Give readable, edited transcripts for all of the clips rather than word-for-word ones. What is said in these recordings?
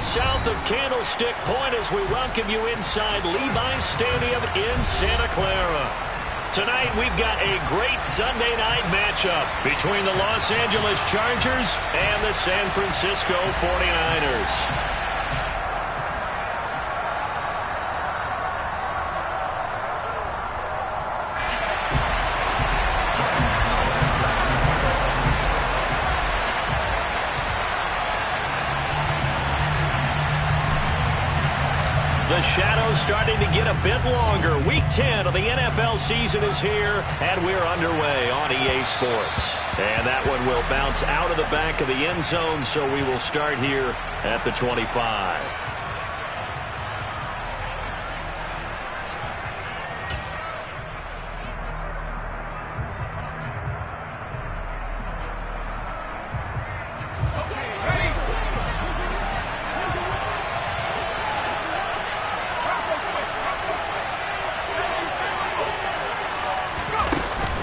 south of Candlestick Point as we welcome you inside Levi's Stadium in Santa Clara. Tonight we've got a great Sunday night matchup between the Los Angeles Chargers and the San Francisco 49ers. The shadow's starting to get a bit longer. Week 10 of the NFL season is here, and we're underway on EA Sports. And that one will bounce out of the back of the end zone, so we will start here at the 25.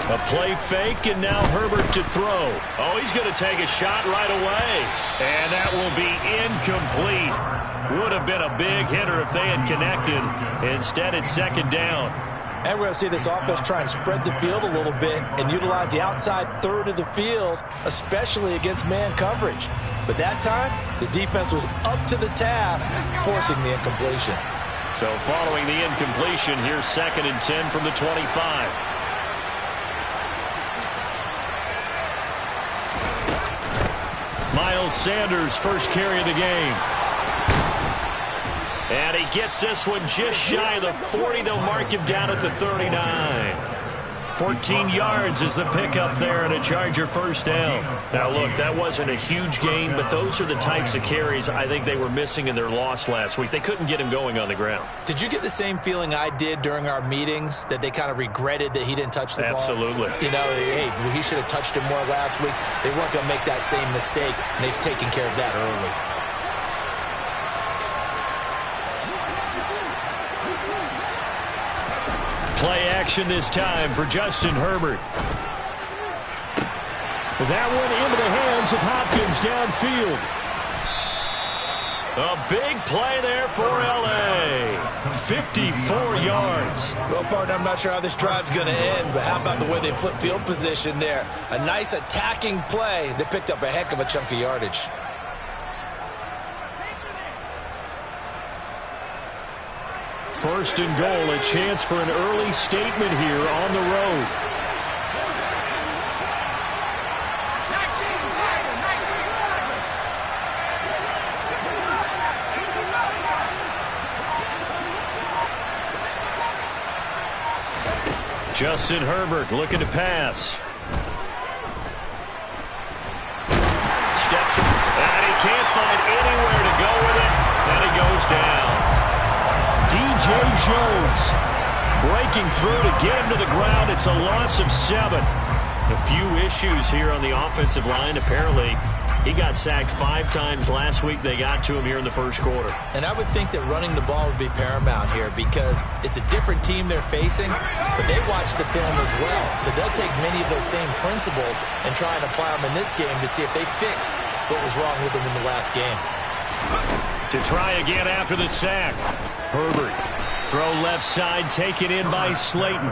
A play fake, and now Herbert to throw. Oh, he's going to take a shot right away. And that will be incomplete. Would have been a big hitter if they had connected. Instead, it's second down. And we're going to see this offense try and spread the field a little bit and utilize the outside third of the field, especially against man coverage. But that time, the defense was up to the task, forcing the incompletion. So following the incompletion, here's 2nd and 10 from the 25. Miles Sanders, first carry of the game. And he gets this one just shy of the 40. They'll mark him down at the 39. 14 yards is the pickup there and a Charger first down. Now, look, that wasn't a huge gain, but those are the types of carries I think they were missing in their loss last week. They couldn't get him going on the ground. Did you get the same feeling I did during our meetings, that they kind of regretted that he didn't touch the ball? Absolutely. You know, hey, he should have touched it more last week. They weren't going to make that same mistake, and they've taken care of that early. Play action this time for Justin Herbert. That one into the hands of Hopkins downfield. A big play there for L.A. 54 yards. Well, partner, I'm not sure how this drive's going to end, but how about the way they flip field position there? A nice attacking play that picked up a heck of a chunk of yardage. First and goal, a chance for an early statement here on the road. Justin Herbert looking to pass. Steps, and he can't find anywhere to go with it, and he goes down. DJ Jones breaking through to get him to the ground. It's a loss of 7. A few issues here on the offensive line. Apparently, he got sacked 5 times last week. They got to him here in the first quarter. And I would think that running the ball would be paramount here because it's a different team they're facing, but they watch the film as well. So they'll take many of those same principles and try and apply them in this game to see if they fixed what was wrong with them in the last game. To try again after the sack. Herbert, throw left side, taken in by Slayton.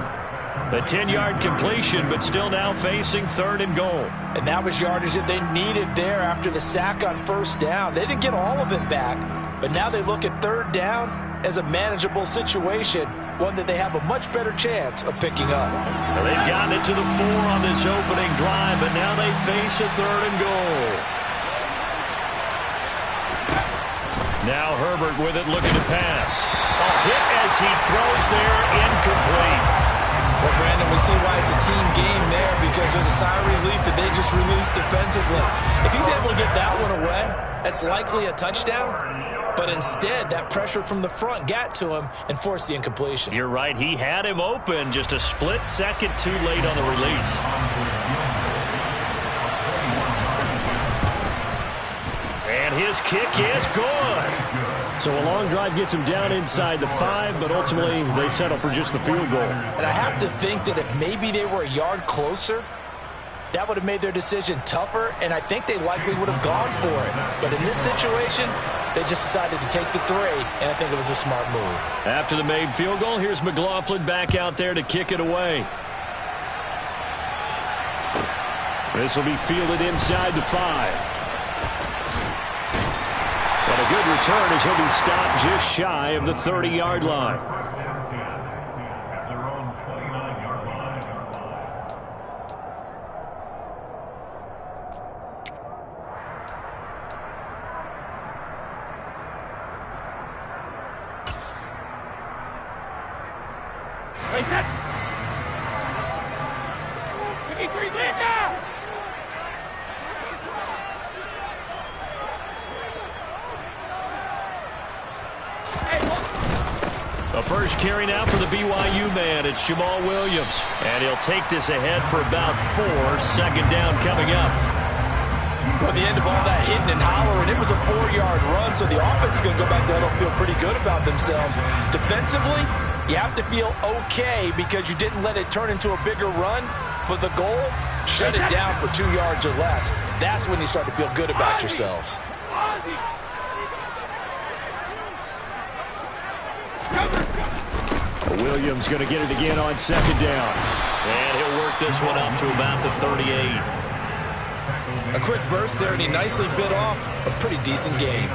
A 10-yard completion, but still now facing 3rd and goal. And that was yardage that they needed there after the sack on first down. They didn't get all of it back, but now they look at 3rd down as a manageable situation, one that they have a much better chance of picking up. Well, they've gotten it to the 4 on this opening drive, but now they face a 3rd and goal. Now Herbert with it, looking to pass. A hit as he throws there, incomplete. Well, Brandon, we see why it's a team game there because there's a sigh of relief that they just released defensively. If he's able to get that one away, that's likely a touchdown. But instead, that pressure from the front got to him and forced the incompletion. You're right. He had him open, just a split second too late on the release. And his kick is good. So a long drive gets him down inside the 5, but ultimately they settle for just the field goal. And I have to think that if maybe they were a yard closer, that would have made their decision tougher, and I think they likely would have gone for it. But in this situation, They just decided to take the 3, and I think it was a smart move. After the made field goal, here's McLaughlin back out there to kick it away. This will be fielded inside the 5. But a good return as he'll be stopped just shy of the 30-yard line. The first carry now for the BYU man. It's Jamal Williams. And he'll take this ahead for about 4. Second down coming up. Well, at the end of all that hitting and hollering, it was a 4-yard run, so the offense is going to go back there and feel pretty good about themselves. Defensively, you have to feel okay because you didn't let it turn into a bigger run, but the goal, shut it down for 2 yards or less. That's when you start to feel good about yourselves. Williams going to get it again on second down. And he'll work this one up to about the 38. A quick burst there, and he nicely bit off a pretty decent gain.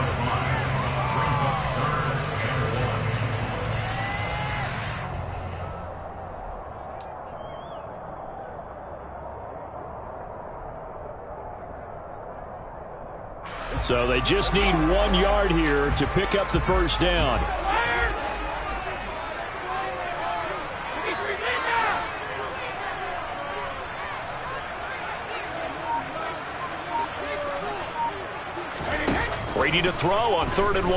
So they just need 1 yard here to pick up the first down. Ready to throw on 3rd and 1.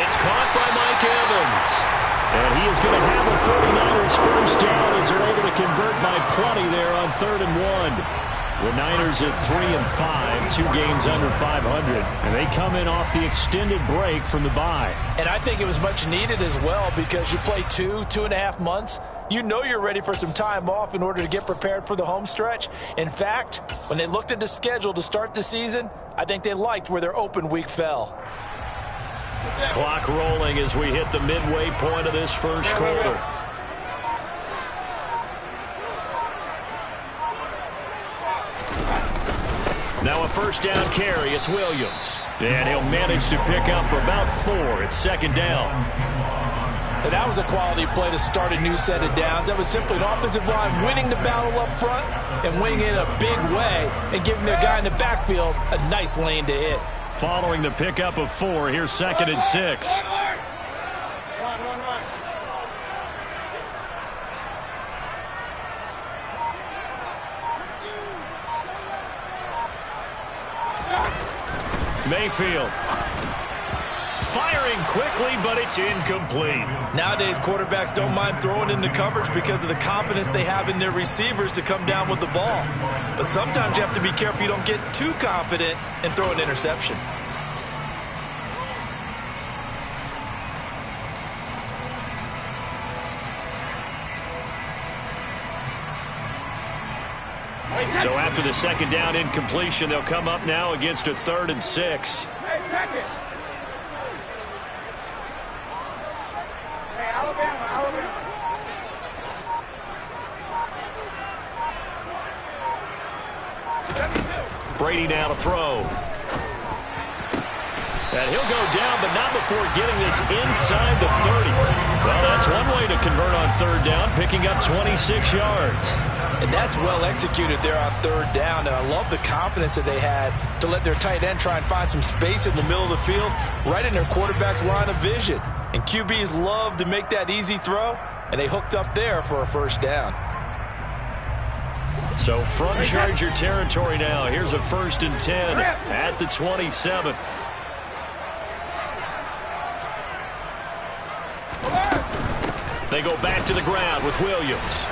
It's caught by Mike Evans. And he is going to have a 49ers first down as they're able to convert by plenty there on 3rd and 1. The Niners at 3-5, 2 games under 500. And they come in off the extended break from the bye. And I think it was much needed as well because you play 2.5 months. You know you're ready for some time off in order to get prepared for the home stretch. In fact, when they looked at the schedule to start the season, I think they liked where their open week fell. Clock rolling as we hit the midway point of this first quarter. Now a first down carry. It's Williams. And he'll manage to pick up about 4. It's second down. And that was a quality play to start a new set of downs. That was simply an offensive line winning the battle up front and winning it in a big way and giving their guy in the backfield a nice lane to hit. Following the pickup of 4, here's 2nd and 6. Mayfield. Firing quickly, but it's incomplete. Nowadays, quarterbacks don't mind throwing into coverage because of the confidence they have in their receivers to come down with the ball. But sometimes you have to be careful you don't get too confident and throw an interception. So after the second down incompletion, they'll come up now against a 3rd and 6. Brady now to throw. And he'll go down, but not before getting this inside the 30. Well, that's one way to convert on 3rd down, picking up 26 yards. And that's well executed there on 3rd down. And I love the confidence that they had to let their tight end try and find some space in the middle of the field, right in their quarterback's line of vision. And QBs love to make that easy throw, and they hooked up there for a first down. So from Charger territory now, here's a 1st and 10 at the 27. They go back to the ground with Williams.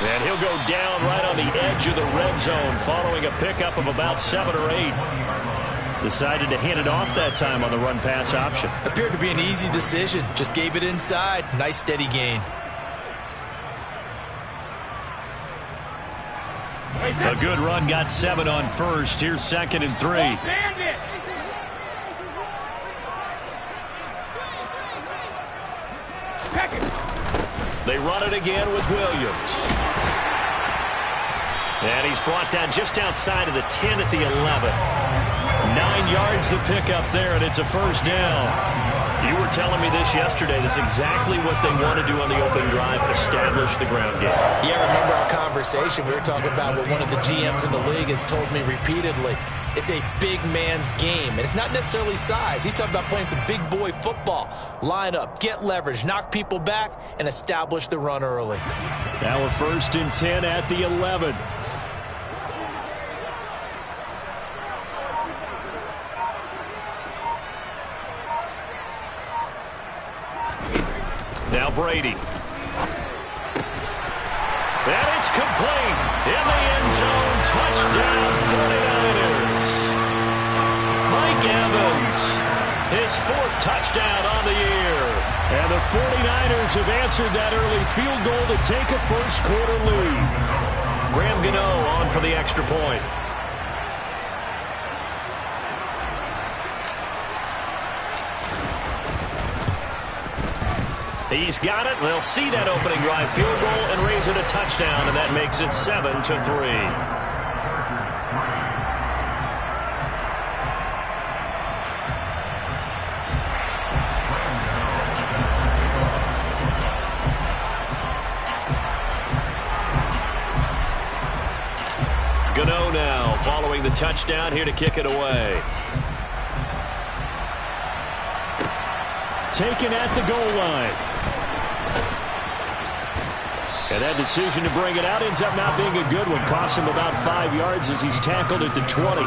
And he'll go down right on the edge of the red zone following a pickup of about 7 or 8. Decided to hand it off that time on the run-pass option. Appeared to be an easy decision. Just gave it inside. Nice steady gain. A good run got 7 on 1st. Here's 2nd and 3. They run it again with Williams. And he's brought down just outside of the 10 at the 11. 9 yards to pick up there, and it's a first down. You were telling me this yesterday. This is exactly what they want to do on the opening drive, establish the ground game. Yeah, remember our conversation? We were talking about what one of the GMs in the league has told me repeatedly. It's a big man's game, and it's not necessarily size. He's talking about playing some big boy football. Line up, get leverage, knock people back, and establish the run early. Now a 1st and 10 at the 11. Now Brady. And it's complete. In the end zone. Touchdown 49ers. Mike Evans. His 4th touchdown on the year. And the 49ers have answered that early field goal to take a first quarter lead. Graham Gano on for the extra point. He's got it. They'll see that opening drive field goal and raise it a touchdown, and that makes it 7-3. Gano now following the touchdown here to kick it away. Taken at the goal line. And that decision to bring it out ends up not being a good one. Cost him about 5 yards as he's tackled at the 20.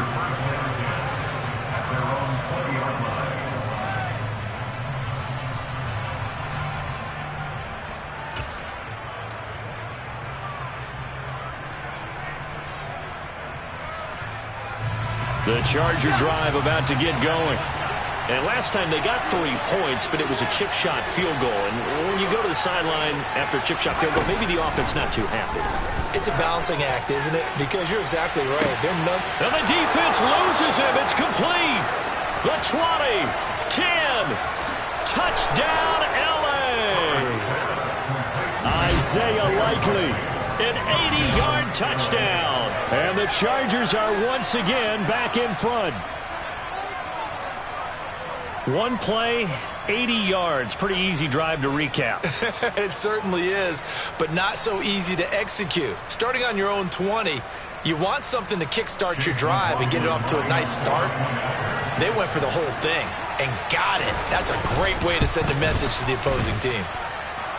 The Charger drive about to get going. And last time they got 3 points, but it was a chip shot field goal. And when you go to the sideline after a chip shot field goal, maybe the offense not too happy. It's a balancing act, isn't it? Because you're exactly right. And the defense loses him. It's complete. The 20, 10, touchdown LA. Isaiah Likely, an 80-yard touchdown. And the Chargers are once again back in front. One play, 80 yards. Pretty easy drive to recap. It certainly is, but not so easy to execute. Starting on your own 20, you want something to kickstart your drive and get it off to a nice start. They went for the whole thing and got it. That's a great way to send a message to the opposing team.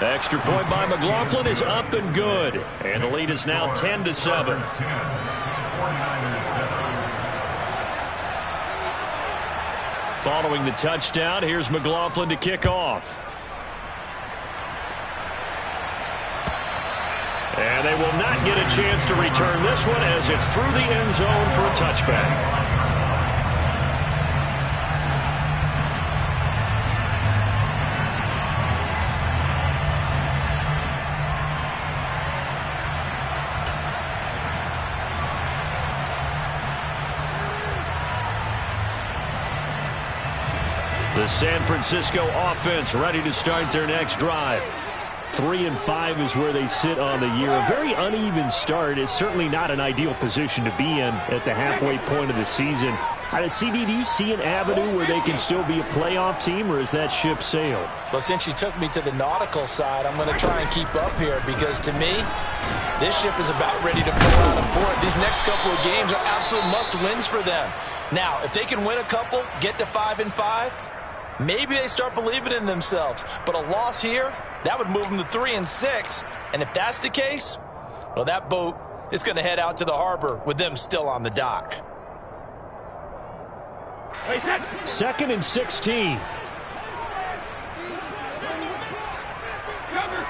Extra point by McLaughlin is up and good. And the lead is now 10-7. Following the touchdown, here's McLaughlin to kick off. And they will not get a chance to return this one as it's through the end zone for a touchback. The San Francisco offense ready to start their next drive. 3-5 is where they sit on the year. A very uneven start is certainly not an ideal position to be in at the halfway point of the season. CD, do you see an avenue where they can still be a playoff team, or is that ship sailed? Well, since you took me to the nautical side, I'm going to try and keep up here because, to me, this ship is about ready to pull out of port. These next couple of games are absolute must-wins for them. Now, if they can win a couple, get to 5-5, maybe they start believing in themselves. But a loss here, that would move them to 3-6. And if that's the case, well, that boat is going to head out to the harbor with them still on the dock. 2nd and 16. Cover!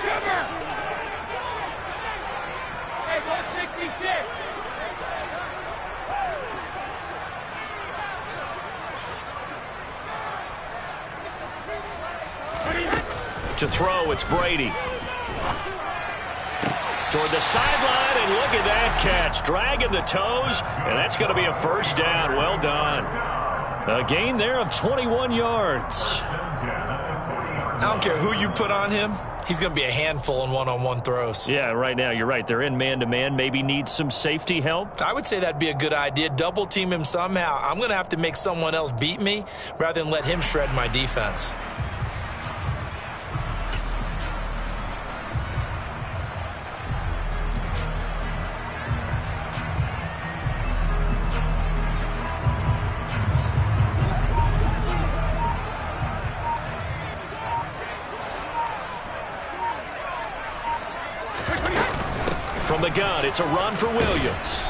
Hey, 166. To throw, it's Brady. Toward the sideline, and look at that catch. Dragging the toes, and that's going to be a first down. Well done. A gain there of 21 yards. I don't care who you put on him. He's going to be a handful in one-on-one throws. Yeah, right now, you're right. They're in man-to-man. Maybe need some safety help. I would say that'd be a good idea. Double team him somehow. I'm going to have to make someone else beat me rather than let him shred my defense. From the gun, it's a run for Williams.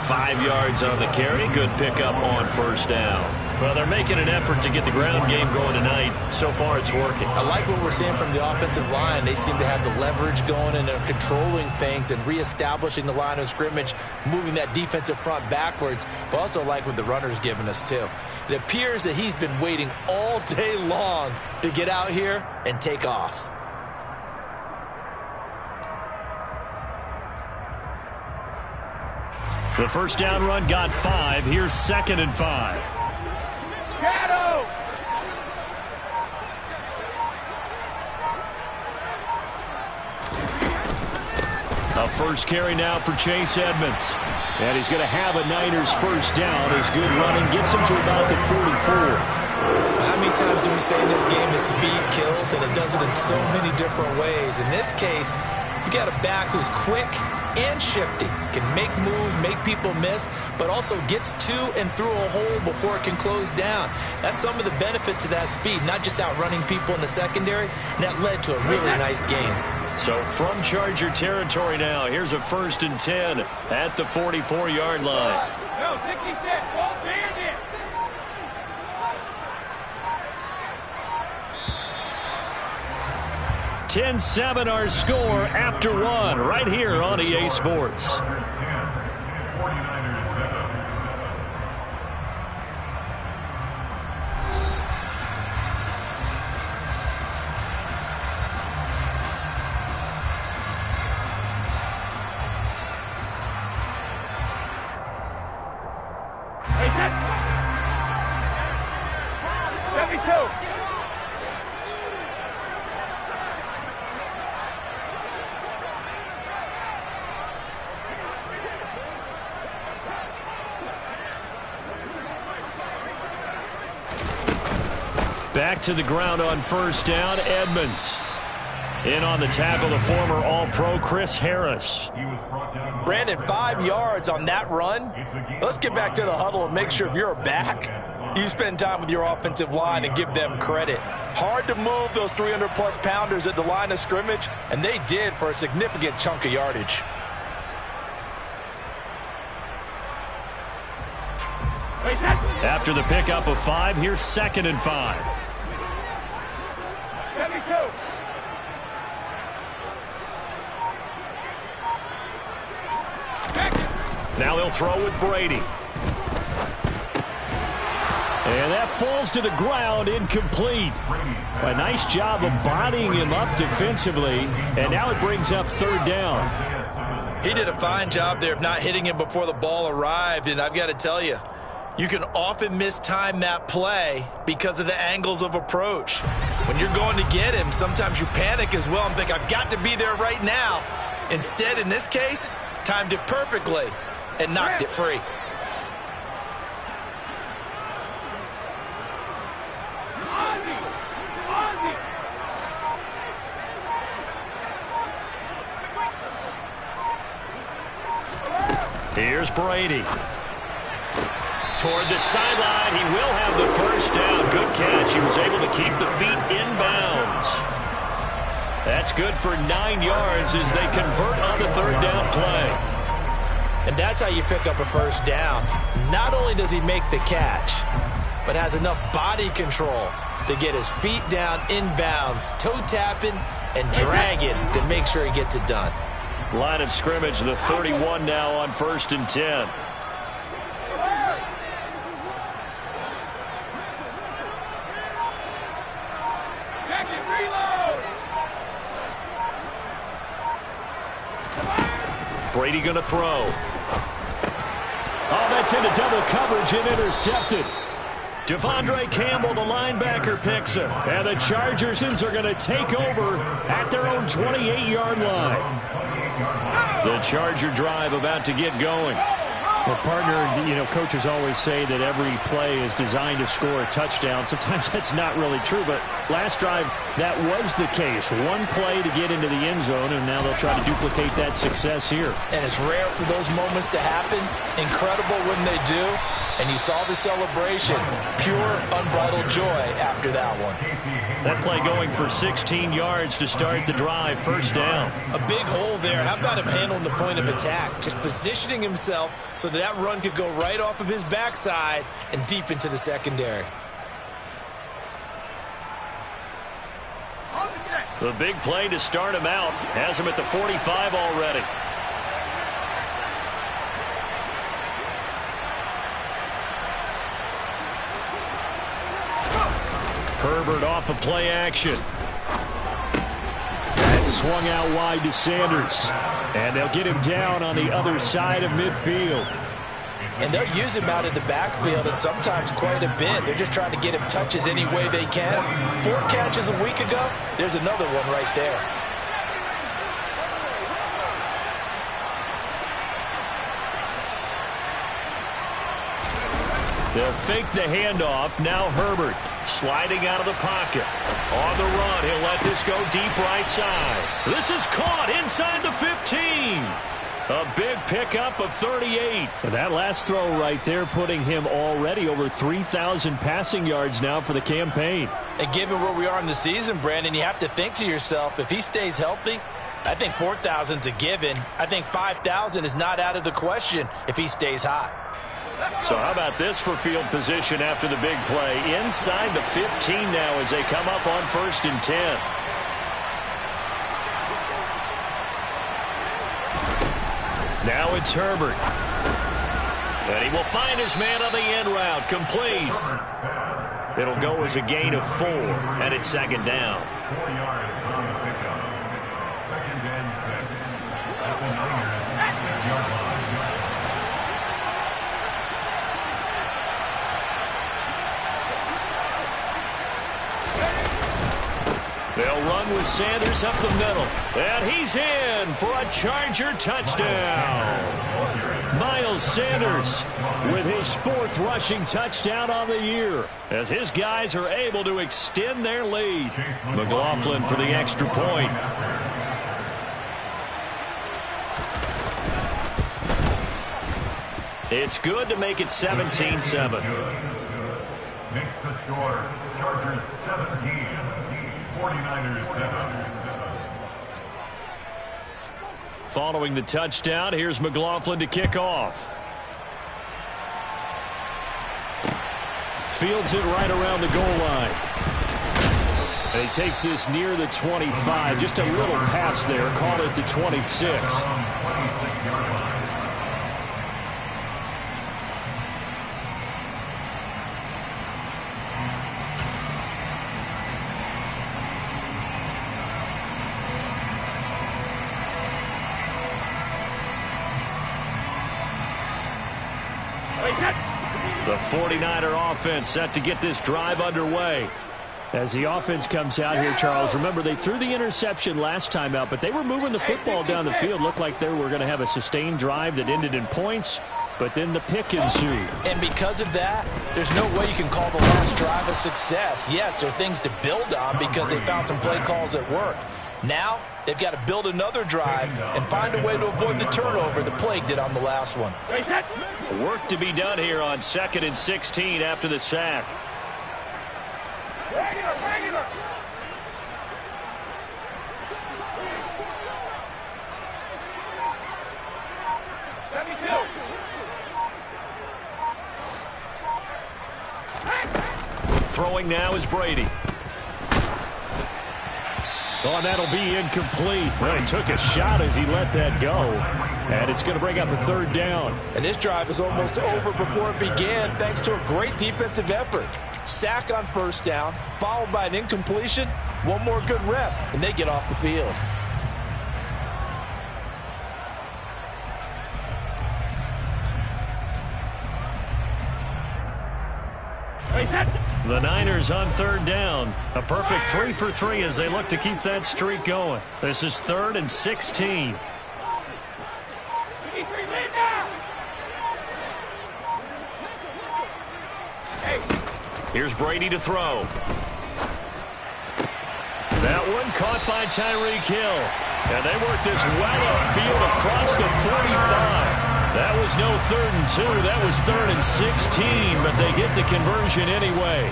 5 yards on the carry. Good pickup on first down. Well, they're making an effort to get the ground game going tonight. So far, it's working. I like what we're seeing from the offensive line. They seem to have the leverage going, and they're controlling things and reestablishing the line of scrimmage, moving that defensive front backwards, but also like what the runner's giving us, too. It appears that he's been waiting all day long to get out here and take off. The first down run got 5. Here's 2nd and 5. Shadow! A first carry now for Chase Edmonds. And he's going to have a Niners first down. His good running gets him to about the 44. How many times do we say in this game that speed kills, and it does it in so many different ways? In this case, you got a back who's quick and shifty, can make moves, make people miss, but also gets to and through a hole before it can close down. That's some of the benefits of that speed, not just outrunning people in the secondary, and that led to a really nice game. So from Charger territory now, here's a 1st and 10 at the 44-yard line. No, 66, ball bandit! (10-7) our score after 1 right here on EA Sports. Hey, 72! Back to the ground on first down, Edmonds. In on the tackle, the former All-Pro Chris Harris. Brandon, 5 yards on that run. Let's get back to the huddle and make sure if you're a back, you spend time with your offensive line and give them credit. Hard to move those 300-plus pounders at the line of scrimmage, and they did for a significant chunk of yardage. After the pickup of 5, here's 2nd and 5. 72! Now they'll throw with Brady. And that falls to the ground, incomplete. A nice job of bodying him up defensively, and now it brings up 3rd down. He did a fine job there of not hitting him before the ball arrived, and I've got to tell you, you can often mistime that play because of the angles of approach. When you're going to get him, sometimes you panic as well and think, I've got to be there right now. Instead, in this case, timed it perfectly and knocked it free. Here's Brady. Toward the sideline, he will have the first down. Good catch. He was able to keep the feet inbounds. That's good for 9 yards as they convert on the 3rd down play. And that's how you pick up a first down. Not only does he make the catch, but has enough body control to get his feet down inbounds, toe tapping and dragging to make sure he gets it done. Line of scrimmage, the 31 now on 1st and 10. Brady going to throw. Oh, that's into double coverage and intercepted. Devondre Campbell, the linebacker, picks him. And the Chargers are going to take over at their own 28-yard line. The Charger drive about to get going. Well, partner, coaches always say that every play is designed to score a touchdown. Sometimes that's not really true, but last drive, that was the case. One play to get into the end zone, and now they'll try to duplicate that success here. And it's rare for those moments to happen. Incredible when they do. And you saw the celebration. Pure, unbridled joy after that one. That play going for 16 yards to start the drive. First down. A big hole there. How about him handling the point of attack? Just positioning himself so that run could go right off of his backside and deep into the secondary. The big play to start him out. Has him at the 45 already. Herbert off of play action. That swung out wide to Sanders. And they'll get him down on the other side of midfield. And they'll use him out in the backfield, and sometimes quite a bit. They're just trying to get him touches any way they can. 4 catches a week ago. There's another one right there. They'll fake the handoff. Now Herbert sliding out of the pocket. On the run, he'll let this go deep right side. This is caught inside the 15. A big pickup of 38. And that last throw right there putting him already over 3,000 passing yards now for the campaign. And given where we are in the season, Brandon, you have to think to yourself, if he stays healthy, I think 4,000's a given. I think 5,000 is not out of the question if he stays hot. So how about this for field position after the big play? Inside the 15 now as they come up on 1st and 10. Now it's Herbert. And he will find his man on the end route. Complete. It'll go as a gain of 4. And it's 2nd down. 4 yards on the pickup. 2nd and 6. At the Niners' 6-yard line. They'll run with Sanders up the middle. And he's in for a Charger touchdown. Miles Sanders with his 4th rushing touchdown on the year as his guys are able to extend their lead. McLaughlin for the extra point. It's good to make it 17-7. Makes the score Chargers 17. 49ers 7. Following the touchdown, here's McLaughlin to kick off. Fields it right around the goal line. And he takes this near the 25. Just a little pass there. Called it the 26. The 49er offense set to get this drive underway. As the offense comes out here, Charles, remember they threw the interception last time out, but they were moving the football down the field. Looked like they were going to have a sustained drive that ended in points, but then the pick ensued. And because of that, there's no way you can call the last drive a success. Yes, there are things to build on because they found some play calls that work. Now, they've got to build another drive and find a way to avoid the turnover the Plague did on the last one. Work to be done here on 2nd and 16 after the sack. Regular. Throwing now is Brady. Oh, and that'll be incomplete. Well, he took a shot as he let that go. And it's going to bring up a 3rd down. And this drive is almost over before it began thanks to a great defensive effort. Sack on 1st down, followed by an incompletion. One more good rep, and they get off the field. The Niners on third down. A perfect 3 for 3 as they look to keep that streak going. This is 3rd and 16. Here's Brady to throw. That one caught by Tyreek Hill. And they work this well upfield across the 45. That was no 3rd and 2. That was 3rd and 16, but they get the conversion anyway.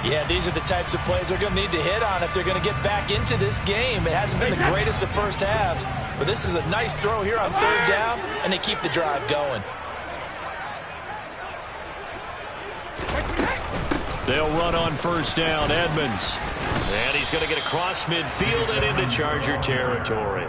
Yeah, these are the types of plays they're going to need to hit on if they're going to get back into this game. It hasn't been the greatest of first halves, but this is a nice throw here on 3rd down, and they keep the drive going. They'll run on 1st down, Edmonds. And he's going to get across midfield and into Charger territory.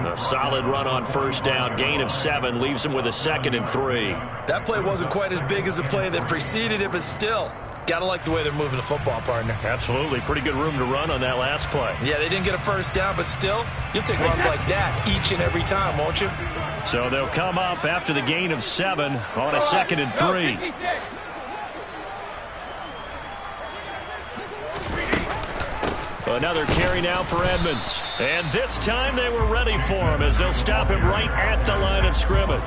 A solid run on 1st down, gain of 7, leaves him with a 2nd and 3. That play wasn't quite as big as the play that preceded it, but still, gotta like the way they're moving the football, partner. Absolutely. Pretty good room to run on that last play. Yeah, they didn't get a 1st down, but still, you'll take runs like that each and every time, won't you? So they'll come up after the gain of 7 on a 2nd and 3. Another carry now for Edmonds. And this time they were ready for him as they'll stop him right at the line of scrimmage.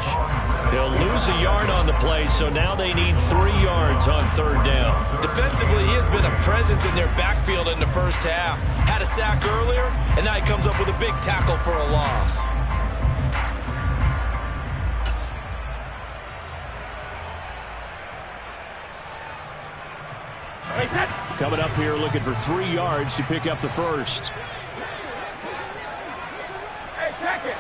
He'll lose a yard on the play, so now they need 3 yards on 3rd down. Defensively, he has been a presence in their backfield in the first half. Had a sack earlier, and now he comes up with a big tackle for a loss. Coming up here looking for 3 yards to pick up the first. Hey, check it.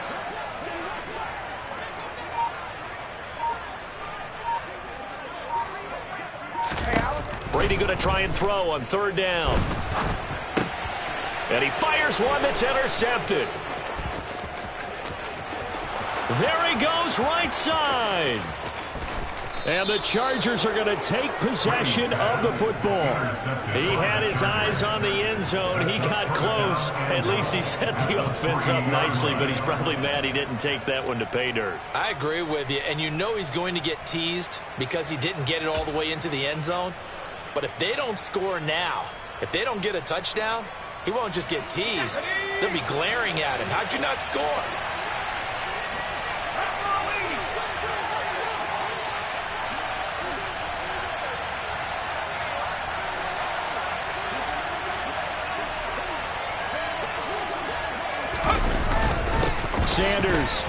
Brady going to try and throw on 3rd down. And he fires one that's intercepted. There he goes, right side. And the Chargers are going to take possession of the football. He had his eyes on the end zone. He got close. At least he set the offense up nicely, but he's probably mad he didn't take that one to pay dirt. I agree with you, and you know he's going to get teased because he didn't get it all the way into the end zone. But if they don't score now, if they don't get a touchdown, he won't just get teased. They'll be glaring at him. How'd you not score? Sanders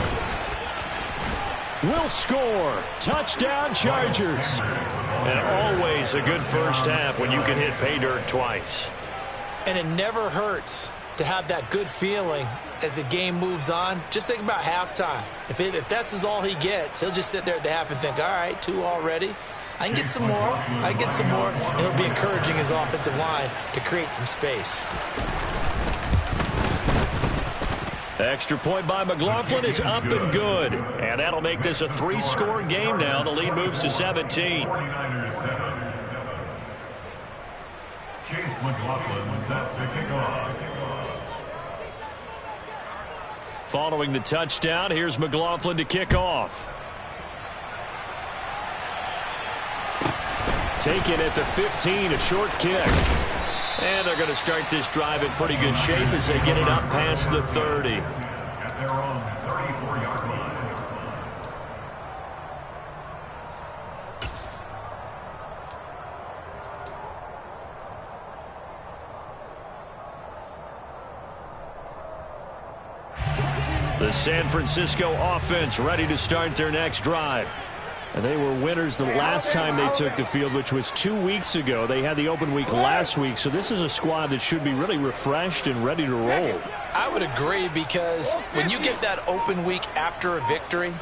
will score. Touchdown, Chargers. And always a good first half when you can hit pay dirt twice. And it never hurts to have that good feeling as the game moves on. Just think about halftime. If that's all he gets, he'll just sit there at the half and think, all right, 2 already. I can get some more. I can get some more. And it'll be encouraging his offensive line to create some space. Extra point by McLaughlin is up and good. And that'll make this a 3-score game now. The lead moves to 17. 49ers 7. Chase McLaughlin set to kick off. Following the touchdown, here's McLaughlin to kick off. Taken at the 15, a short kick. And they're going to start this drive in pretty good shape as they get it up past the 30. At their own 34-yard line. The San Francisco offense ready to start their next drive. And they were winners the last time they took the field, which was 2 weeks ago. They had the open week last week, so this is a squad that should be really refreshed and ready to roll. I would agree, because when you get that open week after a victory,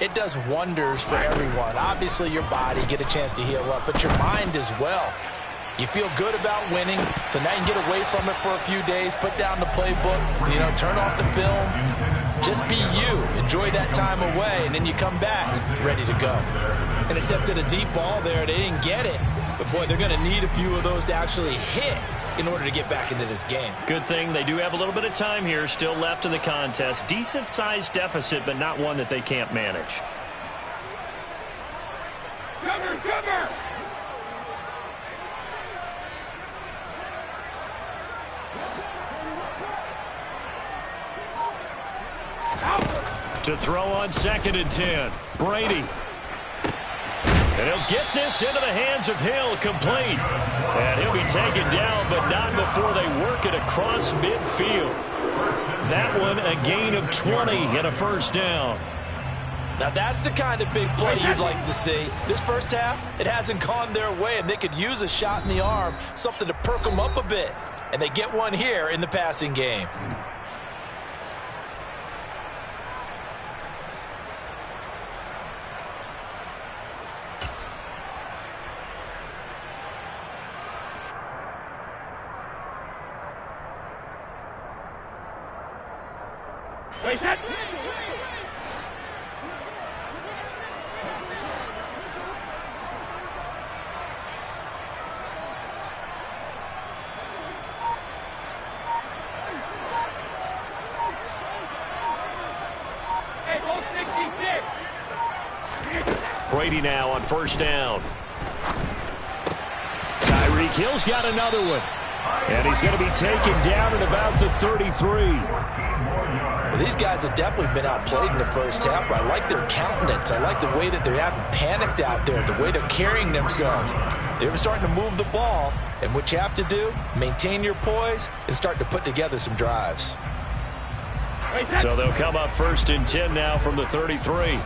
it does wonders for everyone. Obviously, your body, get a chance to heal up, but your mind as well. You feel good about winning, so now you can get away from it for a few days, put down the playbook, turn off the film. Just be you. Enjoy that time away, and then you come back ready to go. And attempted a deep ball there. They didn't get it. But, boy, they're going to need a few of those to actually hit in order to get back into this game. Good thing they do have a little bit of time here still left in the contest. Decent-sized deficit, but not one that they can't manage. Cover, cover! To throw on 2nd and 10. Brady. And he'll get this into the hands of Hill, complete. And he'll be taken down, but not before they work it across midfield. That one a gain of 20 and a first down. Now that's the kind of big play you'd like to see. This first half, it hasn't gone their way, and they could use a shot in the arm, something to perk them up a bit. And they get one here in the passing game. Wait, that. Hey, go 66. Brady now on first down. Tyreek Hill's got another one. And he's going to be taken down at about the 33. Well, these guys have definitely been outplayed in the first half, but I like their countenance. I like the way that they haven't panicked out there, the way they're carrying themselves. They're starting to move the ball, and what you have to do, maintain your poise and start to put together some drives. So they'll come up 1st and 10 now from the 33.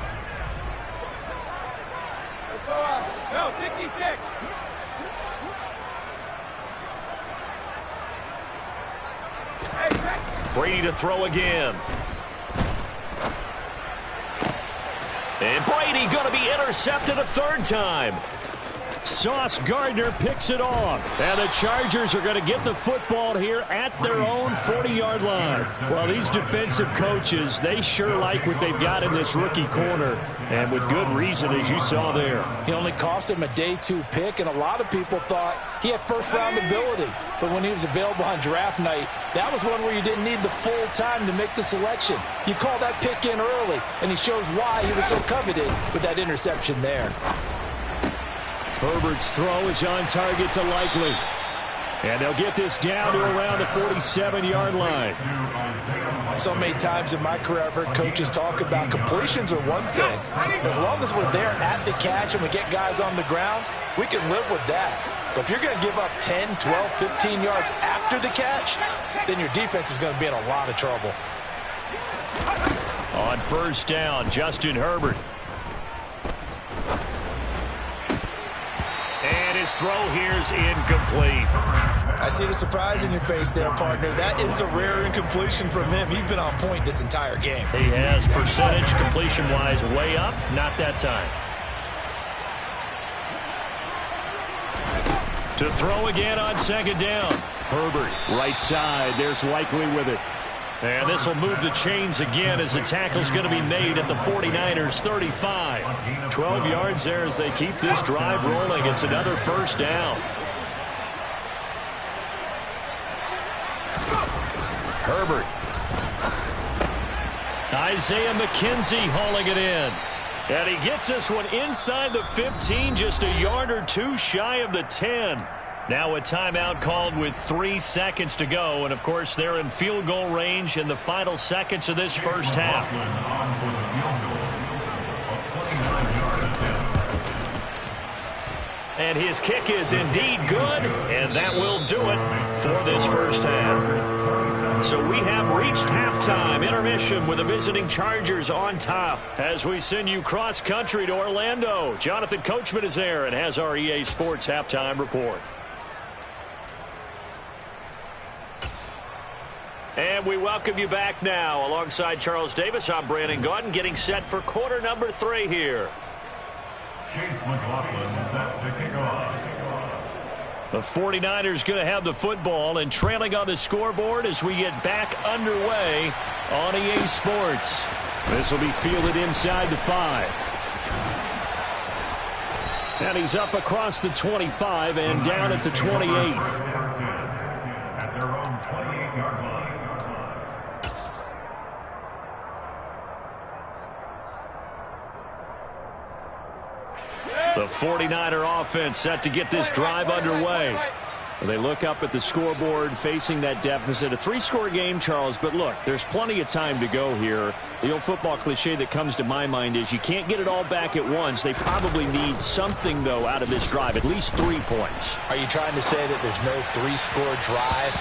No, 66. Brady to throw again. And Brady going to be intercepted a 3rd time. Sauce Gardner picks it off. And the Chargers are going to get the football here at their own 40-yard line. Well, these defensive coaches, they sure like what they've got in this rookie corner. And with good reason, as you saw there. He only cost him a day 2 pick, and a lot of people thought he had first-round ability. But when he was available on draft night, that was one where you didn't need the full time to make the selection. You call that pick in early, and he shows why he was so coveted with that interception there. Herbert's throw is on target to Likely. And they'll get this down to around the 47-yard line. So many times in my career, I've heard coaches talk about completions are one thing. As long as we're there at the catch and we get guys on the ground, we can live with that. But if you're going to give up 10, 12, 15 yards after the catch, then your defense is going to be in a lot of trouble. On first down, Justin Herbert. And his throw here is incomplete. I see the surprise in your face there, partner. That is a rare incompletion from him. He's been on point this entire game. He has percentage completion-wise way up. Not that time. To throw again on 2nd down. Herbert, right side. There's Likely with it. And this will move the chains again as the tackle's going to be made at the 49ers 35. 12 yards there as they keep this drive rolling. It's another first down. Herbert. Isaiah McKenzie hauling it in. And he gets this one inside the 15, just a yard or 2 shy of the 10. Now a timeout called with 3 seconds to go. And, of course, they're in field goal range in the final seconds of this first half. And his kick is indeed good, and that will do it for this first half. So we have reached halftime intermission with the visiting Chargers on top. As we send you cross-country to Orlando, Jonathan Coachman is there and has our EA Sports halftime report. And we welcome you back now. Alongside Charles Davis, I'm Brandon Gaudin, getting set for quarter number 3 here. Chase McLaughlin set to kick off. The 49ers going to have the football and trailing on the scoreboard as we get back underway on EA Sports. This will be fielded inside the 5. And he's up across the 25 and down at the 28. At their own 28-yard line. The 49er offense set to get this drive underway. They look up at the scoreboard facing that deficit. A 3-score game, Charles, but look, there's plenty of time to go here. The old football cliche that comes to my mind is you can't get it all back at once. They probably need something, though, out of this drive, at least 3 points. Are you trying to say that there's no 3-score drive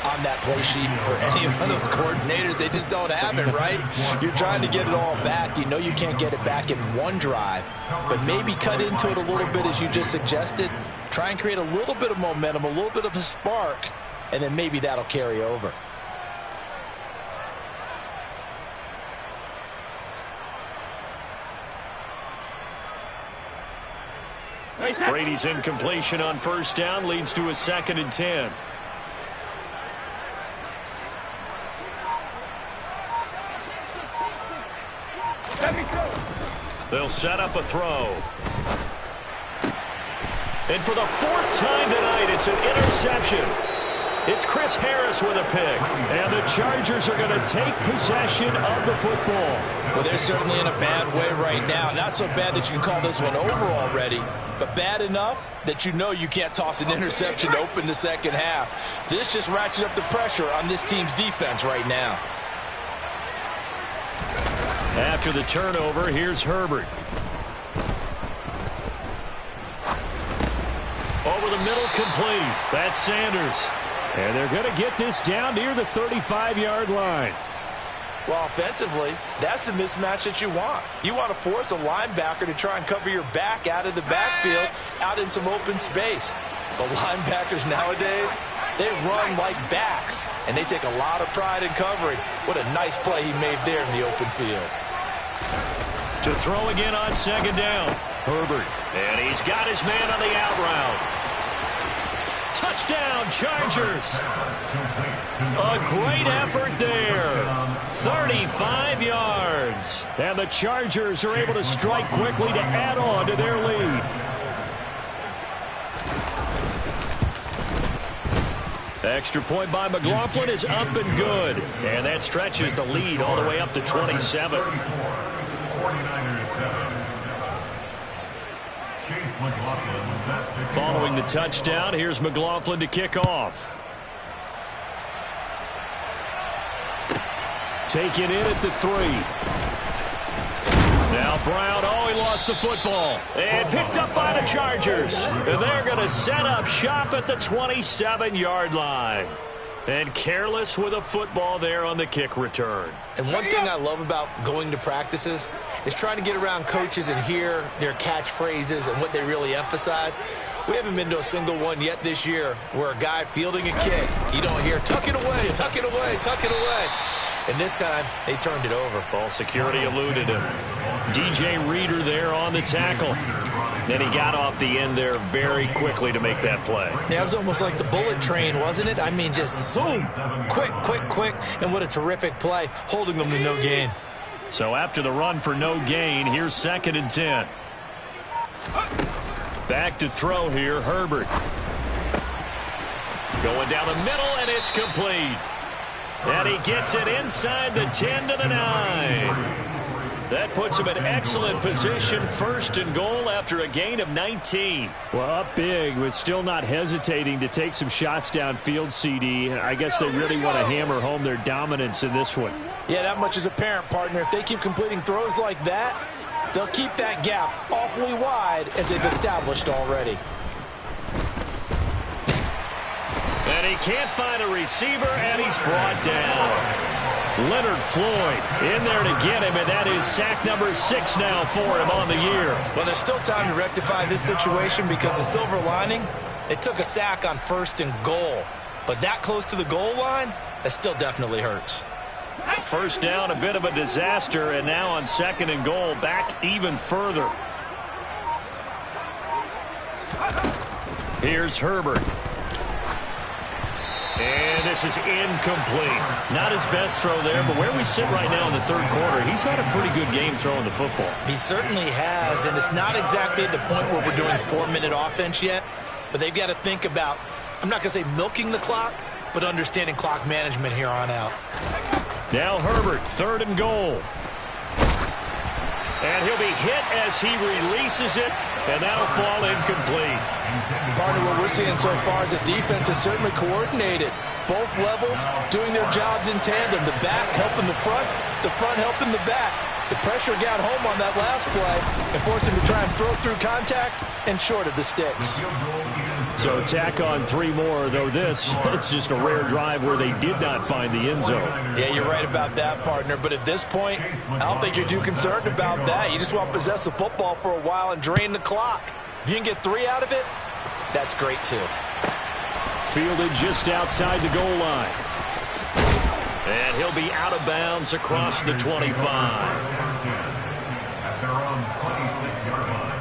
on that play sheet for any of those coordinators? They just don't have it, right? You're trying to get it all back. You know you can't get it back in one drive, but maybe cut into it a little bit as you just suggested. Try and create a little bit of momentum, a little bit of a spark, and then maybe that'll carry over. Brady's incompletion on first down leads to a 2nd and 10. They'll set up a throw. And for the 4th time tonight, it's an interception. It's Chris Harris with a pick. And the Chargers are going to take possession of the football. Well, they're certainly in a bad way right now. Not so bad that you can call this one over already, but bad enough that you know you can't toss an interception to open the second half. This just ratchets up the pressure on this team's defense right now. After the turnover, here's Herbert. Over the middle, complete. That's Sanders. And they're going to get this down near the 35-yard line. Well, offensively, that's the mismatch that you want. You want to force a linebacker to try and cover your back out of the backfield, out in some open space. The linebackers nowadays, they run like backs, and they take a lot of pride in covering. What a nice play he made there in the open field. To throw again on 2nd down. Herbert. And he's got his man on the out route. Touchdown, Chargers. A great effort there. 35 yards. And the Chargers are able to strike quickly to add on to their lead. Extra point by McLaughlin is up and good. And that stretches the lead all the way up to 27. 49ers 7. Chase McLaughlin set to kick Following the off. touchdown, here's McLaughlin to kick off. Taken in at the 3. Now Brown, he lost the football. And picked up by the Chargers. And they're going to set up shop at the 27-yard line. And careless with a football there on the kick return. And one thing I love about going to practices is trying to get around coaches and hear their catchphrases and what they really emphasize. We haven't been to a single one yet this year where a guy fielding a kick, you don't hear, tuck it away, tuck it away, tuck it away. And this time, they turned it over. Ball security eluded him. DJ Reader there on the tackle. Then he got off the end there very quickly to make that play. Yeah, it was almost like the bullet train, wasn't it? I mean, just zoom, quick, quick, quick. And what a terrific play, holding them to no gain. So after the run for no gain, here's 2nd and 10. Back to throw here, Herbert. Going down the middle, and it's complete. And he gets it inside the 10 to the 9. That puts him in excellent position, 1st and goal after a gain of 19. Well, up big, but still not hesitating to take some shots downfield, CD. I guess they really want to hammer home their dominance in this one. Yeah, that much is apparent, partner. If they keep completing throws like that, they'll keep that gap awfully wide as they've established already. And he can't find a receiver, and he's brought down. Leonard Floyd in there to get him, and that is sack number 6 now for him on the year. Well, there's still time to rectify this situation because the silver lining, they took a sack on 1st and goal. But that close to the goal line, that still definitely hurts. 1st down, a bit of a disaster, and now on 2nd and goal, back even further. Here's Herbert. And this is incomplete. Not his best throw there, but where we sit right now in the 3rd quarter, he's had a pretty good game throwing the football. He certainly has, and it's not exactly at the point where we're doing 4-minute offense yet, but they've got to think about, I'm not going to say milking the clock, but understanding clock management here on out. Now Herbert, 3rd and goal. And he'll be hit as he releases it, and that'll fall incomplete. Partner, what we're seeing so far is the defense is certainly coordinated. Both levels doing their jobs in tandem. The back helping the front helping the back. The pressure got home on that last play and forced him to try and throw through contact and short of the sticks. So tack on 3 more, though it's just a rare drive where they did not find the end zone. Yeah, you're right about that, partner. But at this point, I don't think you're too concerned about that. You just want to possess the football for a while and drain the clock. If you can get 3 out of it, that's great too. Fielded just outside the goal line. And he'll be out of bounds across the 25. At their own 26-yard line.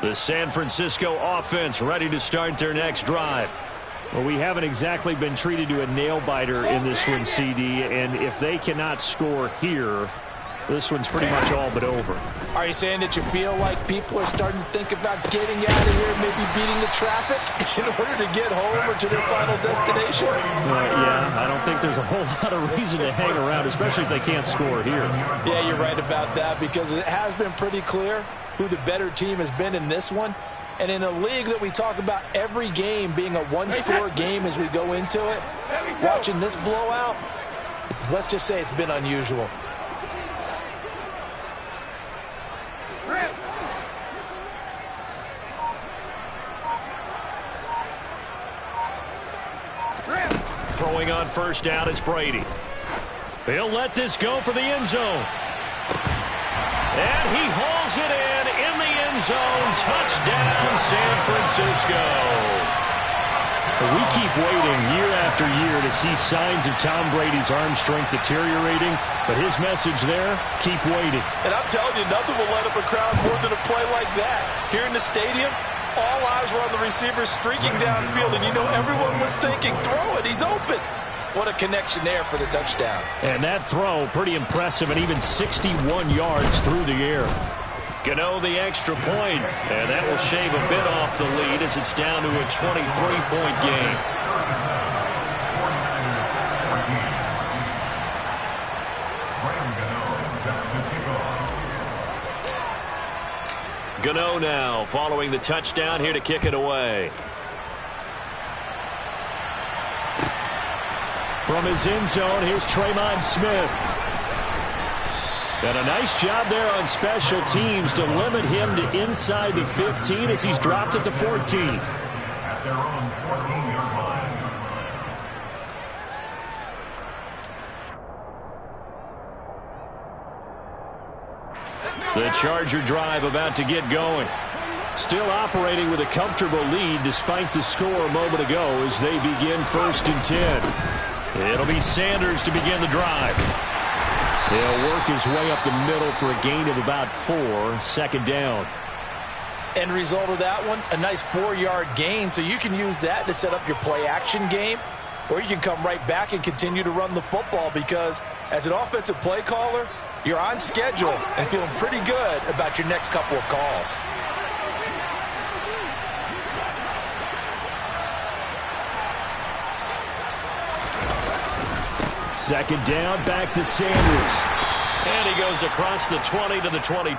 The San Francisco offense ready to start their next drive. Well, we haven't exactly been treated to a nail-biter in this one, CD, and if they cannot score here, this one's pretty much all but over. Are you saying that you feel like people are starting to think about getting out of here, maybe beating the traffic in order to get home or to their final destination? Yeah, I don't think there's a whole lot of reason to hang around, especially if they can't score here. Yeah, you're right about that, because it has been pretty clear who the better team has been in this one. And in a league that we talk about every game being a one-score game as we go into it, watching this blowout, let's just say it's been unusual. Throwing on first down is Brady. He'll let this go for the end zone. And he hauls it in the end zone. Touchdown, San Francisco. We keep waiting year after year to see signs of Tom Brady's arm strength deteriorating, but his message there, keep waiting. And I'm telling you, nothing will light up a crowd more than a play like that. Here in the stadium, all eyes were on the receiver streaking downfield, and you know everyone was thinking, throw it, he's open. What a connection there for the touchdown. And that throw, pretty impressive, and even 61 yards through the air. Gano the extra point, and that will shave a bit off the lead as it's down to a 23-point game. Gano now following the touchdown here to kick it away. From his end zone, here's Tremon Smith. And a nice job there on special teams to limit him to inside the 15 as he's dropped at the 14. At their own 14-yard line. The Charger drive about to get going. Still operating with a comfortable lead despite the score a moment ago as they begin 1st and 10. It'll be Sanders to begin the drive. He'll work his way up the middle for a gain of about 4, 2nd down. End result of that one, a nice 4-yard gain, so you can use that to set up your play-action game, or you can come right back and continue to run the football because as an offensive play caller, you're on schedule and feeling pretty good about your next couple of calls. Second down, back to Sanders. And he goes across the 20 to the 22.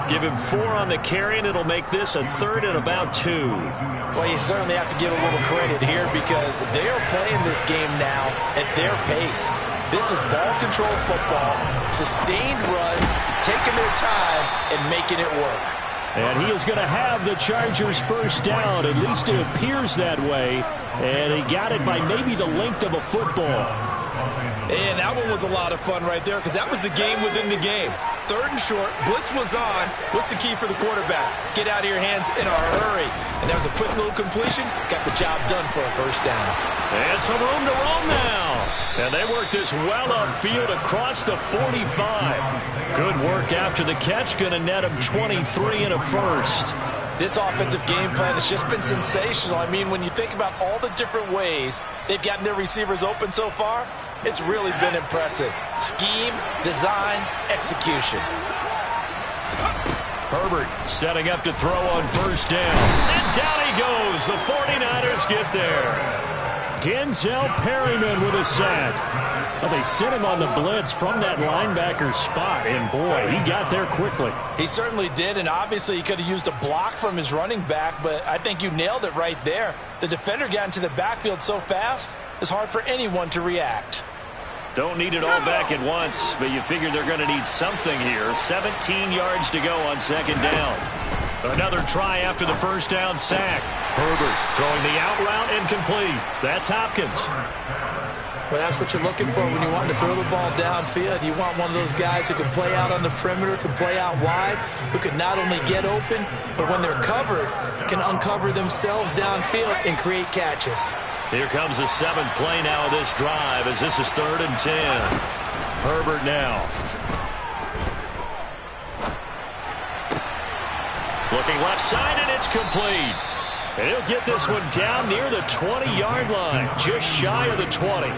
Give him 4 on the carry, and it'll make this a 3rd and about 2. Well, you certainly have to give a little credit here because they are playing this game now at their pace. This is ball control football, sustained runs, taking their time and making it work. And he is going to have the Chargers first down. At least it appears that way. And he got it by maybe the length of a football. And that one was a lot of fun right there because that was the game within the game. 3rd and short, blitz was on. What's the key for the quarterback? Get out of your hands in a hurry. And that was a quick little completion. Got the job done for a first down. And some room to roam now. And they work this well upfield across the 45. Good work after the catch. Going to net him 23 and a first. This offensive game plan has just been sensational. I mean, when you think about all the different ways they've gotten their receivers open so far, it's really been impressive. Scheme, design, execution. Herbert setting up to throw on first down. And down he goes. The 49ers get there. Denzel Perryman with a sack. Well, they sent him on the blitz from that linebacker spot, and boy, he got there quickly. He certainly did, and obviously he could have used a block from his running back, but I think you nailed it right there. The defender got into the backfield so fast, it's hard for anyone to react. Don't need it all back at once, but you figure they're going to need something here. 17 yards to go on second down. Another try after the first down sack. Herbert throwing the out route incomplete. That's Hopkins. Well, that's what you're looking for when you want to throw the ball downfield. You want one of those guys who can play out on the perimeter, can play out wide, who can not only get open, but when they're covered, can uncover themselves downfield and create catches. Here comes the 7th play now of this drive as this is 3rd and 10. Herbert now. Looking left side, and it's complete. And he'll get this one down near the 20-yard line, just shy of the 20.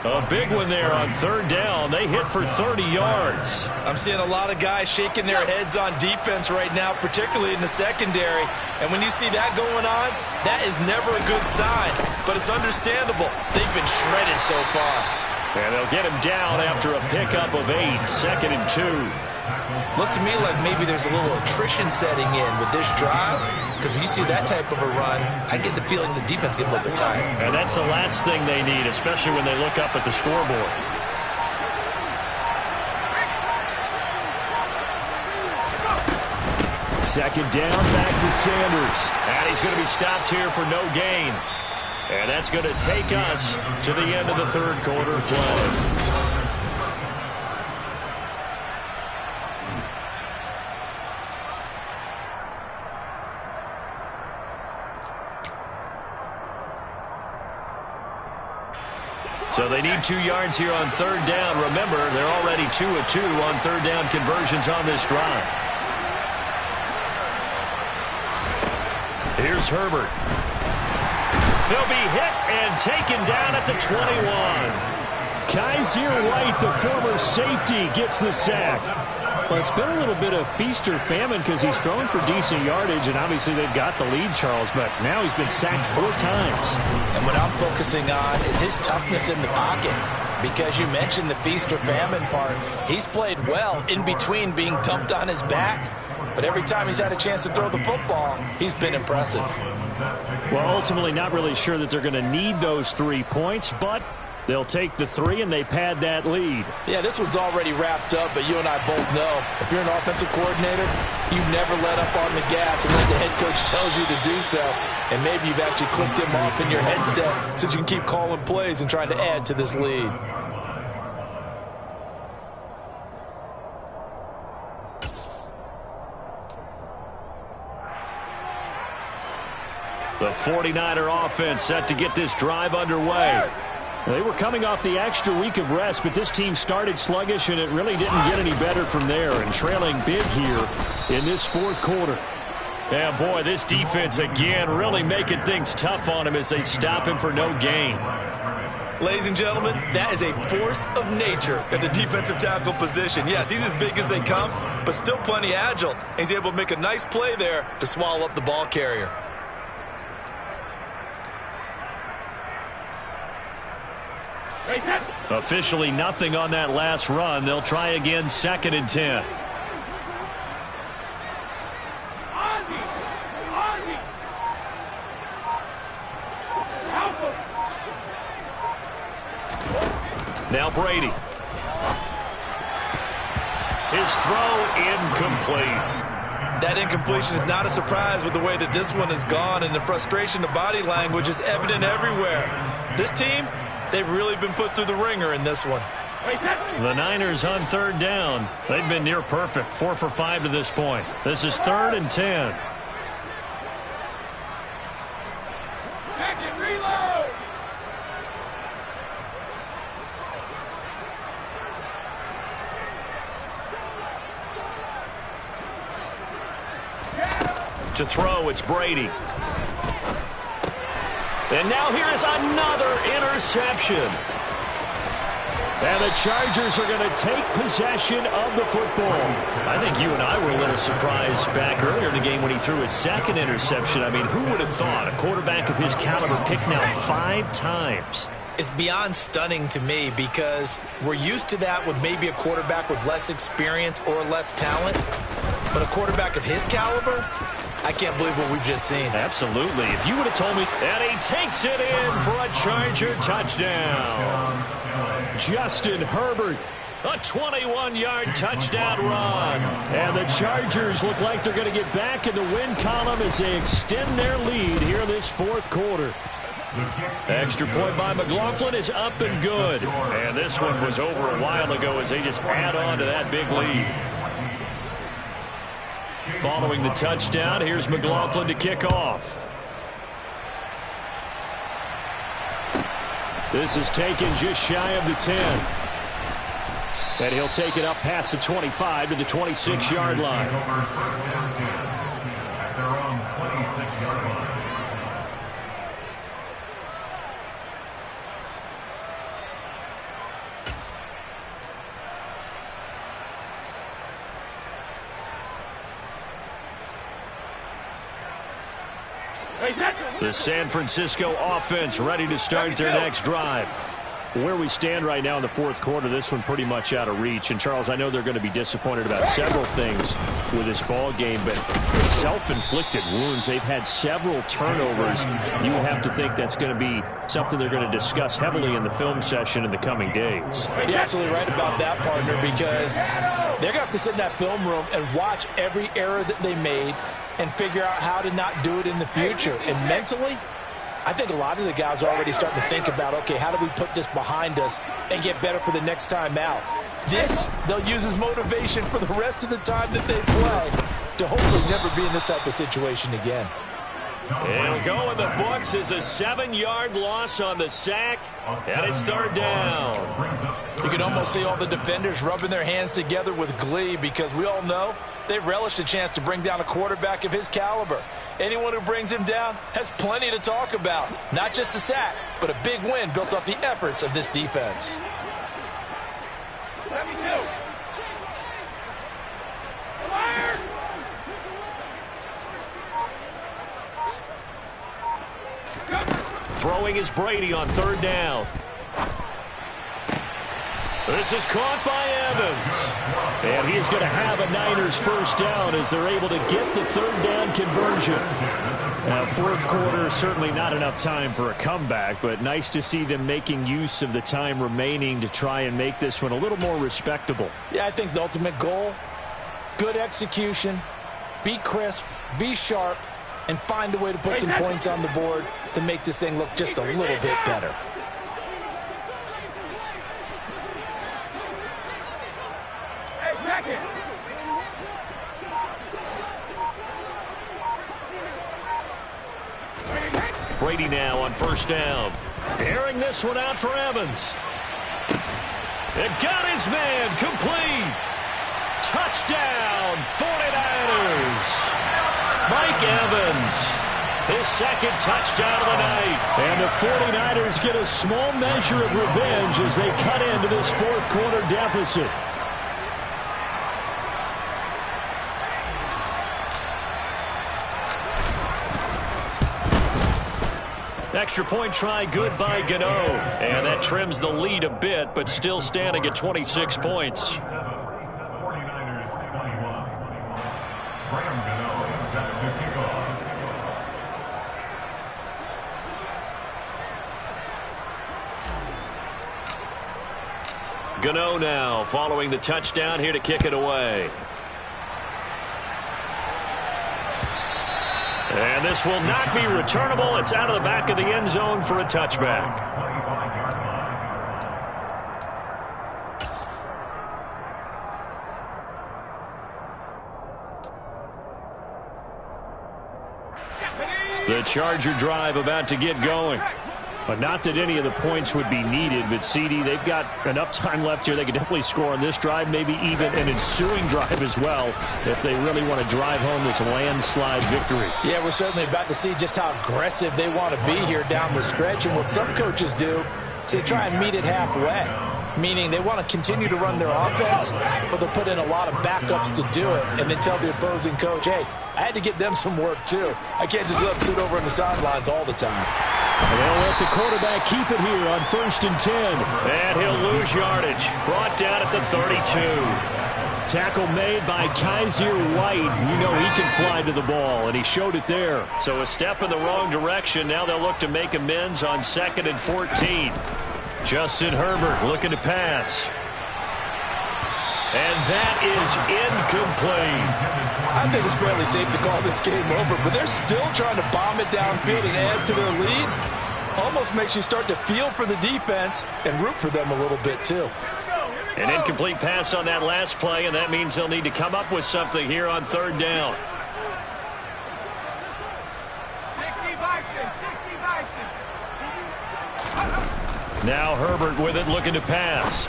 A big one there on 3rd down. They hit for 30 yards. I'm seeing a lot of guys shaking their heads on defense right now, particularly in the secondary. And when you see that going on, that is never a good sign. But it's understandable. They've been shredded so far. And they'll get him down after a pickup of 8, 2nd and 2. Looks to me like maybe there's a little attrition setting in with this drive, because when you see that type of a run, I get the feeling the defense get a little bit tired. And that's the last thing they need, especially when they look up at the scoreboard. Second down, back to Sanders. And he's going to be stopped here for no gain. And that's going to take us to the end of the 3rd quarter play. So they need 2 yards here on 3rd down. Remember, they're already 2 of 2 on 3rd down conversions on this drive. Here's Herbert. He'll be hit and taken down at the 21. Kaiser White, the former safety, gets the sack. Well, it's been a little bit of feast or famine because he's thrown for decent yardage, and obviously they've got the lead, Charles, but now he's been sacked 4 times. And what I'm focusing on is his toughness in the pocket, because you mentioned the feast or famine part. He's played well in between being dumped on his back, but every time he's had a chance to throw the football, he's been impressive. Well, ultimately not really sure that they're going to need those 3 points, but they'll take the 3 and they pad that lead. Yeah, this one's already wrapped up, but you and I both know if you're an offensive coordinator, you never let up on the gas unless the head coach tells you to do so. And maybe you've actually clicked him off in your headset so you can keep calling plays and trying to add to this lead. The 49er offense set to get this drive underway. They were coming off the extra week of rest, but this team started sluggish, and it really didn't get any better from there, and trailing big here in this 4th quarter. Yeah, boy, this defense again really making things tough on him as they stop him for no gain. Ladies and gentlemen, that is a force of nature at the defensive tackle position. Yes, he's as big as they come, but still plenty agile. He's able to make a nice play there to swallow up the ball carrier. Officially nothing on that last run. They'll try again, 2nd and 10. Now Brady. His throw incomplete. That incompletion is not a surprise with the way that this one has gone, and the frustration, the body language is evident everywhere. This team, they've really been put through the ringer in this one. The Niners on 3rd down. They've been near perfect, 4 for 5 to this point. This is 3rd and 10. To throw, it's Brady. And now here's another interception. And the Chargers are going to take possession of the football. I think you and I were a little surprised back earlier in the game when he threw his second interception. I mean, who would have thought a quarterback of his caliber picked now 5 times? It's beyond stunning to me because we're used to that with maybe a quarterback with less experience or less talent. But a quarterback of his caliber, I can't believe what we've just seen. Absolutely. If you would have told me. And he takes it in for a Charger touchdown. Justin Herbert. A 21-yard touchdown run. And the Chargers look like they're going to get back in the win column as they extend their lead here this fourth quarter. Extra point by McLaughlin is up and good. And this one was over a while ago as they just add on to that big lead. Following the touchdown, here's McLaughlin to kick off. This is taken just shy of the 10. And he'll take it up past the 25 to the 26-yard line. At their own 26-yard line. The San Francisco offense ready to start their next drive. Where we stand right now in the fourth quarter, this one pretty much out of reach. And, Charles, I know they're going to be disappointed about several things with this ball game, but the self-inflicted wounds, they've had several turnovers. You would have to think that's going to be something they're going to discuss heavily in the film session in the coming days. You're absolutely right about that, partner, because they're going to have to sit in that film room and watch every error that they made and figure out how to not do it in the future. And mentally, I think a lot of the guys are already starting to think about, okay, how do we put this behind us and get better for the next time out? This, they'll use as motivation for the rest of the time that they play to hopefully never be in this type of situation again. It'll go in the books as a 7-yard loss on the sack, and it's third down. You can almost see all the defenders rubbing their hands together with glee because we all know they relish the chance to bring down a quarterback of his caliber. Anyone who brings him down has plenty to talk about. Not just a sack, but a big win built off the efforts of this defense. Throwing is Brady on third down. This is caught by Evans. And he is going to have a Niners first down as they're able to get the third down conversion. Now, fourth quarter, certainly not enough time for a comeback, but nice to see them making use of the time remaining to try and make this one a little more respectable. Yeah, I think the ultimate goal, good execution, be crisp, be sharp, and find a way to put some points on the board to make this thing look just a little bit better. Brady now on first down. Airing this one out for Evans. It got his man complete. Touchdown, 49ers. Mike Evans, his second touchdown of the night. And the 49ers get a small measure of revenge as they cut into this fourth quarter deficit. Extra point try good by Gano. And that trims the lead a bit, but still standing at 26 points. 49ers 21. Graham Gano set to kick off. Gano now following the touchdown here to kick it away. And this will not be returnable. It's out of the back of the end zone for a touchback. The Charger drive about to get going. But not that any of the points would be needed, but CD, they've got enough time left here. They can definitely score on this drive, maybe even an ensuing drive as well, if they really want to drive home this landslide victory. Yeah, we're certainly about to see just how aggressive they want to be here down the stretch. And what some coaches do is they try and meet it halfway. meaning they want to continue to run their offense, but they'll put in a lot of backups to do it, and then tell the opposing coach, hey, I had to get them some work too. I can't just let them sit over on the sidelines all the time. And they'll let the quarterback keep it here on 1st and 10. And he'll lose yardage. Brought down at the 32. Tackle made by Kaiser White. You know he can fly to the ball, and he showed it there. So a step in the wrong direction. Now they'll look to make amends on 2nd and 14. Justin Herbert looking to pass. And that is incomplete. I think it's fairly safe to call this game over, but they're still trying to bomb it downfield and add to their lead. Almost makes you start to feel for the defense and root for them a little bit too. An incomplete pass on that last play, and that means they'll need to come up with something here on 3rd down. 60 Bison, 60 Bison. Now Herbert with it, looking to pass.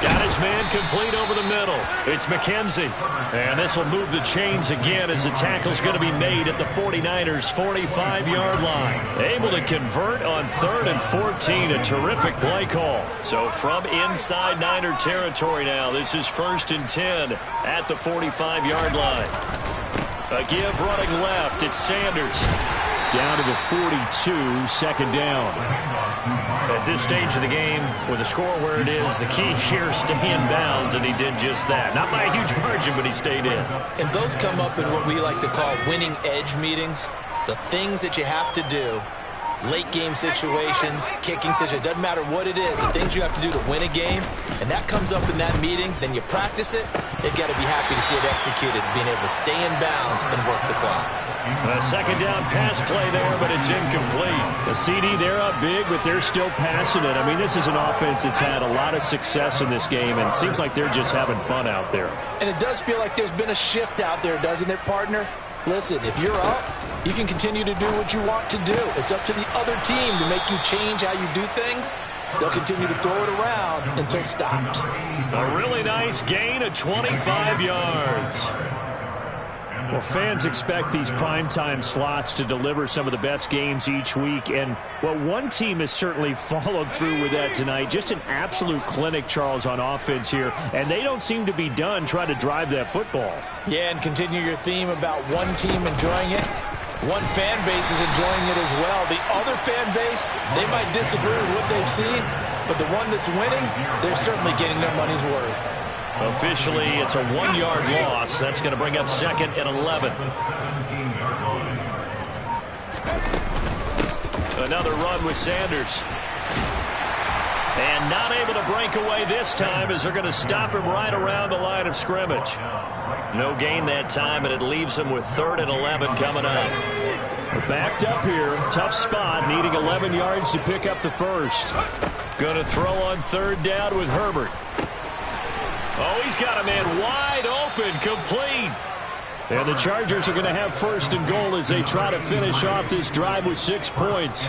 Got his man complete over the middle. It's McKenzie. And this will move the chains again as the tackle's going to be made at the 49ers' 45-yard line. Able to convert on 3rd and 14. A terrific play call. So from inside Niner territory now, this is 1st and 10 at the 45-yard line. A give running left. It's Sanders. Down to the 42, 2nd down. At this stage of the game, with the score where it is, the key here is stay in bounds, and he did just that. Not by a huge margin, but he stayed in. And those come up in what we like to call winning edge meetings. The things that you have to do, late game situations, kicking situations, doesn't matter what it is, the things you have to do to win a game, and that comes up in that meeting, then you practice it, they've got to be happy to see it executed, being able to stay in bounds and work the clock. A 2nd down pass play there, but it's incomplete. The CD, they're up big, but they're still passing it. I mean, this is an offense that's had a lot of success in this game, and it seems like they're just having fun out there. And it does feel like there's been a shift out there, doesn't it, partner? Listen, if you're up, you can continue to do what you want to do. It's up to the other team to make you change how you do things. They'll continue to throw it around until stopped. A really nice gain of 25 yards. Well, fans expect these primetime slots to deliver some of the best games each week. And, well, one team has certainly followed through with that tonight. Just an absolute clinic, Charles, on offense here. And they don't seem to be done trying to drive that football. Yeah, and continue your theme about one team enjoying it. One fan base is enjoying it as well. The other fan base, they might disagree with what they've seen, but the one that's winning, they're certainly getting their money's worth. Officially, it's a 1-yard loss. That's going to bring up 2nd and 11. Another run with Sanders. And not able to break away this time as they're going to stop him right around the line of scrimmage. No gain that time, and it leaves him with 3rd and 11 coming up. We're backed up here. Tough spot, needing 11 yards to pick up the first. Going to throw on 3rd down with Herbert. Oh, he's got a man wide open, complete. And the Chargers are going to have 1st and goal as they try to finish off this drive with 6 points.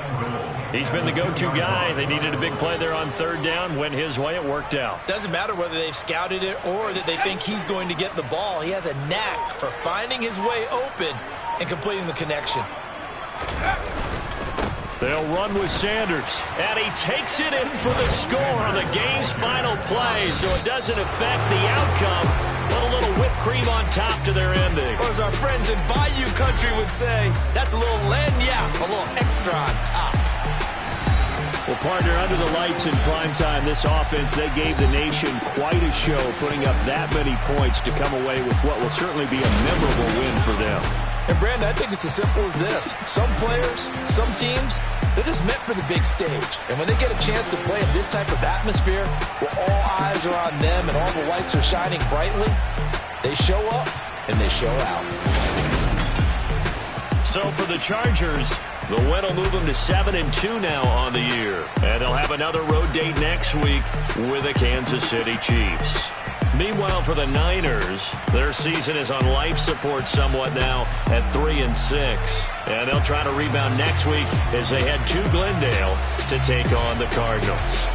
He's been the go-to guy. They needed a big play there on 3rd down. Went his way. It worked out. Doesn't matter whether they've scouted it or that they think he's going to get the ball. He has a knack for finding his way open and completing the connection. They'll run with Sanders. And he takes it in for the score on the game's final play, so it doesn't affect the outcome. Put a little whipped cream on top to their ending. Or as our friends in Bayou Country would say, that's a little lagniappe, a little extra on top. Well, partner, under the lights in primetime, this offense, they gave the nation quite a show, putting up that many points to come away with what will certainly be a memorable win for them. And, Brandon, I think it's as simple as this. Some players, some teams, they're just meant for the big stage. And when they get a chance to play in this type of atmosphere, where all eyes are on them and all the lights are shining brightly, they show up and they show out. So for the Chargers, the win will move them to 7-2 now on the year. And they'll have another road date next week with the Kansas City Chiefs. Meanwhile, for the Niners, their season is on life support somewhat now at 3-6. And they'll try to rebound next week as they head to Glendale to take on the Cardinals.